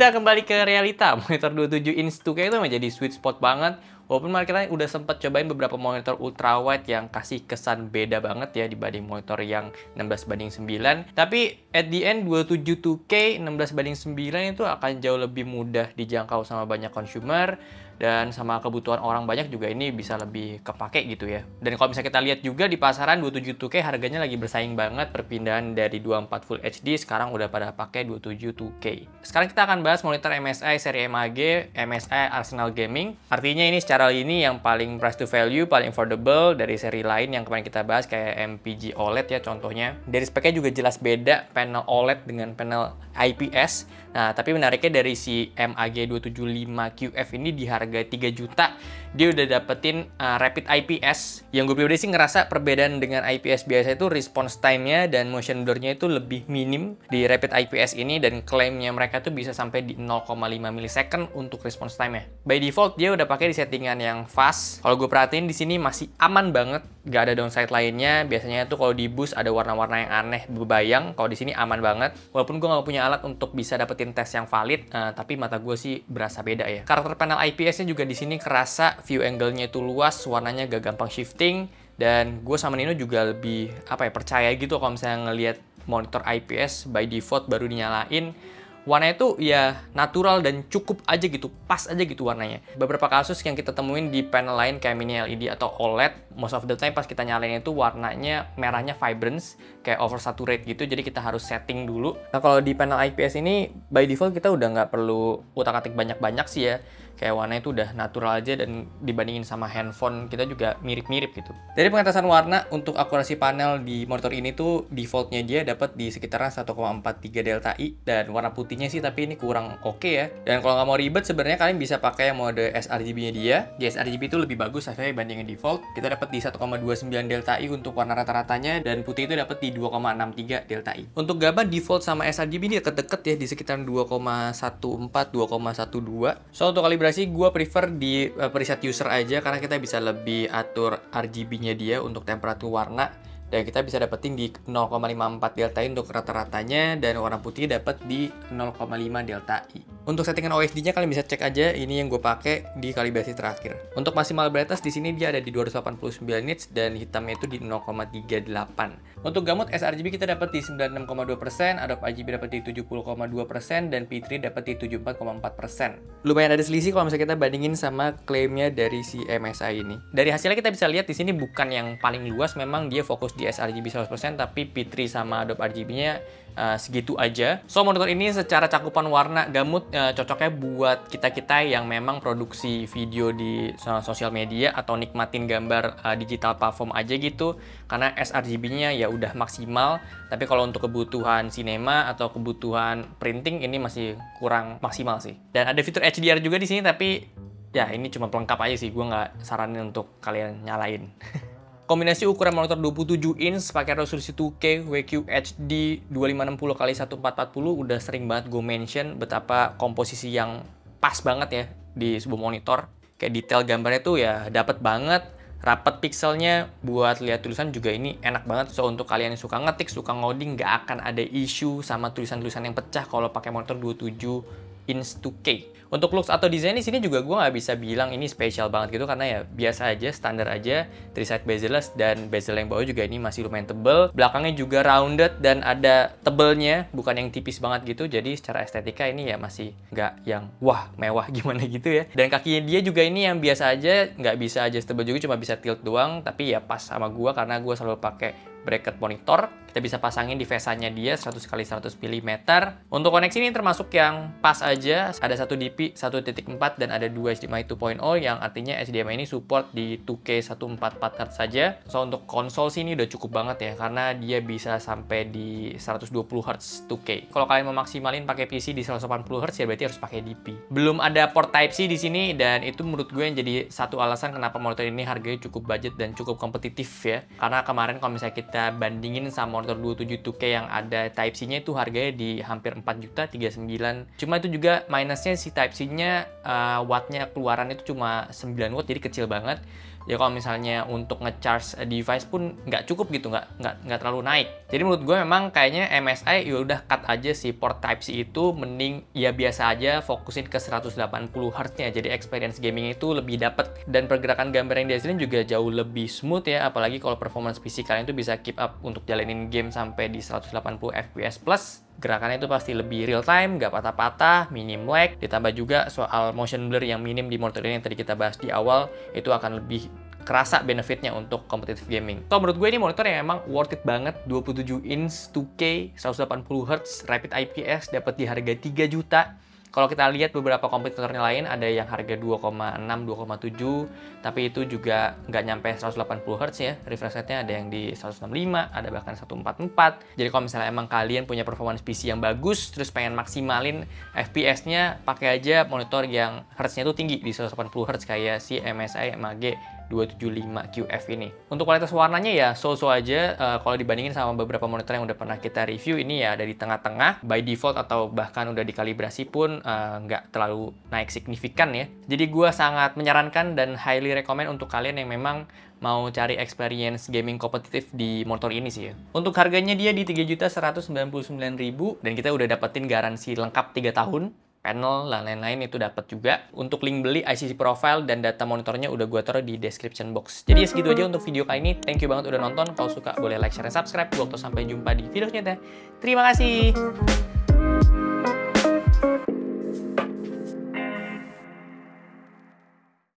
Kita kembali ke realita. Monitor 27 inch 2K itu menjadi sweet spot banget. Walaupun kita udah sempat cobain beberapa monitor ultrawide yang kasih kesan beda banget ya dibanding monitor yang 16:9. Tapi at the end 27 2K 16:9 itu akan jauh lebih mudah dijangkau sama banyak consumer. Dan sama kebutuhan orang banyak juga ini bisa lebih kepake gitu ya. Dan kalau misalnya kita lihat juga di pasaran 27 2K harganya lagi bersaing banget, perpindahan dari 24 Full HD sekarang udah pada pakai 27 2K. Sekarang kita akan bahas monitor MSI seri MAG, MSI Arsenal Gaming. Artinya ini secara ini yang paling price to value, paling affordable dari seri lain yang kemarin kita bahas kayak MPG OLED ya contohnya. Dari speknya juga jelas beda panel OLED dengan panel IPS. Nah, tapi menariknya dari si MAG 275QF ini di harga 3 juta, dia udah dapetin Rapid IPS. Yang gue pribadi sih ngerasa perbedaan dengan IPS biasa itu response time-nya dan motion blur-nya itu lebih minim di Rapid IPS ini, dan klaimnya mereka tuh bisa sampai di 0,5 millisecond untuk response time-nya. By default dia udah pakai di settingan yang fast. Kalau gue perhatiin di sini masih aman banget, gak ada downside lainnya. Biasanya tuh kalau di boost ada warna-warna yang aneh berbayang. Kalau di sini aman banget. Walaupun gue nggak punya alat untuk bisa dapetin tes yang valid, tapi mata gue sih berasa beda ya. Karakter panel IPS-nya juga di sini kerasa view angle-nya itu luas, warnanya gak gampang shifting, dan gue sama Nino juga lebih percaya gitu kalau misalnya ngelihat monitor IPS by default baru dinyalain. Warnanya itu ya natural dan cukup aja gitu, pas aja gitu warnanya. Beberapa kasus yang kita temuin di panel lain kayak mini LED atau OLED, most of the time pas kita nyalain itu warnanya merahnya vibrance, kayak oversaturate gitu, jadi kita harus setting dulu. Nah kalau di panel IPS ini, by default kita udah nggak perlu utak-atik banyak-banyak sih ya. Kayak warnanya itu udah natural aja, dan dibandingin sama handphone kita juga mirip-mirip gitu. Dari pengetasan warna untuk akurasi panel di monitor ini tuh defaultnya dia dapat di sekitaran 1,43 delta I, dan warna putihnya sih tapi ini kurang oke ya. Dan kalau nggak mau ribet sebenarnya kalian bisa pakai yang mode sRGB-nya dia. Di sRGB itu lebih bagus hasilnya dibandingin default. Kita dapat di 1,29 delta I untuk warna rata-ratanya, dan putih itu dapat di 2,63 delta I. Untuk gambar default sama sRGB ini deket-deket ya, di sekitaran 2,14 2,12. So untuk kalibrasi gue prefer di preset user aja, karena kita bisa lebih atur RGB-nya dia untuk temperatur warna, dan kita bisa dapetin di 0,54 delta I untuk rata-ratanya, dan warna putih dapat di 0,5 delta I. Untuk settingan OSD-nya kalian bisa cek aja, ini yang gue pakai di kalibrasi terakhir. Untuk maksimal brightness di sini dia ada di 289 nits, dan hitamnya itu di 0,38. Untuk gamut sRGB kita dapat di 96,2%, Adobe RGB dapat di 70,2%, dan P3 dapat di 74,4%. Lumayan ada selisih kalau misalnya kita bandingin sama klaimnya dari si MSI ini. Dari hasilnya kita bisa lihat di sini bukan yang paling luas, memang dia fokus di sRGB 100%, tapi P3 sama Adobe RGB-nya segitu aja. So monitor ini secara cakupan warna gamut cocoknya buat kita-kita yang memang produksi video di sosial media atau nikmatin gambar digital platform aja gitu, karena sRGB-nya ya udah maksimal. Tapi kalau untuk kebutuhan sinema atau kebutuhan printing ini masih kurang maksimal sih. Dan ada fitur HDR juga di sini, tapi ya ini cuma pelengkap aja sih, gue nggak saranin untuk kalian nyalain. Kombinasi ukuran monitor 27 inch pakai resolusi 2K WQHD 2560x1440 udah sering banget gue mention betapa komposisi yang pas banget ya di sebuah monitor. Kayak detail gambarnya tuh ya dapet banget, rapet pixelnya, buat lihat tulisan juga ini enak banget. So untuk kalian yang suka ngetik, suka ngoding, nggak akan ada isu sama tulisan-tulisan yang pecah kalau pakai monitor 27 inch 2K. Untuk looks atau desain di sini juga gue nggak bisa bilang ini spesial banget gitu, karena ya biasa aja, standar aja. 3-side bezel-less, dan bezel yang bawah juga ini masih lumayan tebel. Belakangnya juga rounded dan ada tebelnya, bukan yang tipis banget gitu. Jadi secara estetika ini ya masih nggak yang wah mewah gimana gitu ya. Dan kakinya dia juga ini yang biasa aja, nggak bisa aja tebel juga, cuma bisa tilt doang. Tapi ya pas sama gue karena gue selalu pakai bracket monitor. Kita bisa pasangin di VESA-nya dia 100x100 mm. Untuk koneksi ini termasuk yang pas aja, ada 1 DP 1.4 dan ada 2 HDMI 2.0, yang artinya HDMI ini support di 2K 144 Hz saja. So untuk konsol sih ini udah cukup banget ya, karena dia bisa sampai di 120 Hz 2K. Kalau kalian mau maksimalin pakai PC di 180 Hz ya berarti harus pakai DP. Belum ada port Type-C di sini, dan itu menurut gue yang jadi satu alasan kenapa monitor ini harganya cukup budget dan cukup kompetitif ya. Karena kemarin kalau misalnya kita bandingin sama monitor 27 2K yang ada Type-C-nya itu harganya di hampir 4.39. Cuma itu juga minusnya si Type-C-nya wattnya keluaran itu cuma 9 watt, jadi kecil banget. Ya kalau misalnya untuk ngecharge device pun nggak cukup gitu, nggak terlalu naik. Jadi menurut gue memang kayaknya MSI ya udah cut aja si port Type-C itu, mending ya biasa aja fokusin ke 180 Hz-nya. Jadi experience gaming itu lebih dapet, dan pergerakan gambar yang dihasilin juga jauh lebih smooth ya, apalagi kalau performance PC kalian itu bisa keep up untuk jalanin game sampai di 180 FPS plus. Gerakannya itu pasti lebih real time, nggak patah-patah, minim lag, ditambah juga soal motion blur yang minim di monitor ini yang tadi kita bahas di awal, itu akan lebih kerasa benefitnya untuk competitive gaming. So, menurut gue ini monitor yang emang worth it banget, 27 inch 2K 180 Hz Rapid IPS dapat di harga 3 juta. Kalau kita lihat beberapa kompetitornya lain, ada yang harga 2,6, 2,7, tapi itu juga nggak nyampe 180 Hz ya. Refresh rate-nya ada yang di 165, ada bahkan 144. Jadi kalau misalnya emang kalian punya performance PC yang bagus, terus pengen maksimalin FPS-nya, pakai aja monitor yang Hz-nya tuh tinggi di 180 Hz kayak si MSI MAG 275QF ini. Untuk kualitas warnanya ya so-so aja, kalau dibandingin sama beberapa monitor yang udah pernah kita review, ini ya ada di tengah-tengah, by default atau bahkan udah dikalibrasi pun nggak terlalu naik signifikan ya. Jadi gue sangat menyarankan dan highly recommend untuk kalian yang memang mau cari experience gaming kompetitif di monitor ini sih ya. Untuk harganya dia di 3.199.000 dan kita udah dapetin garansi lengkap 3 tahun. Panel dan lain-lain itu dapat juga. Untuk link beli, ICC profile, dan data monitornya udah gue taruh di description box. Jadi segitu aja untuk video kali ini. Thank you banget udah nonton. Kalau suka boleh like, share, dan subscribe. Gue sampai jumpa di video selanjutnya. Terima kasih.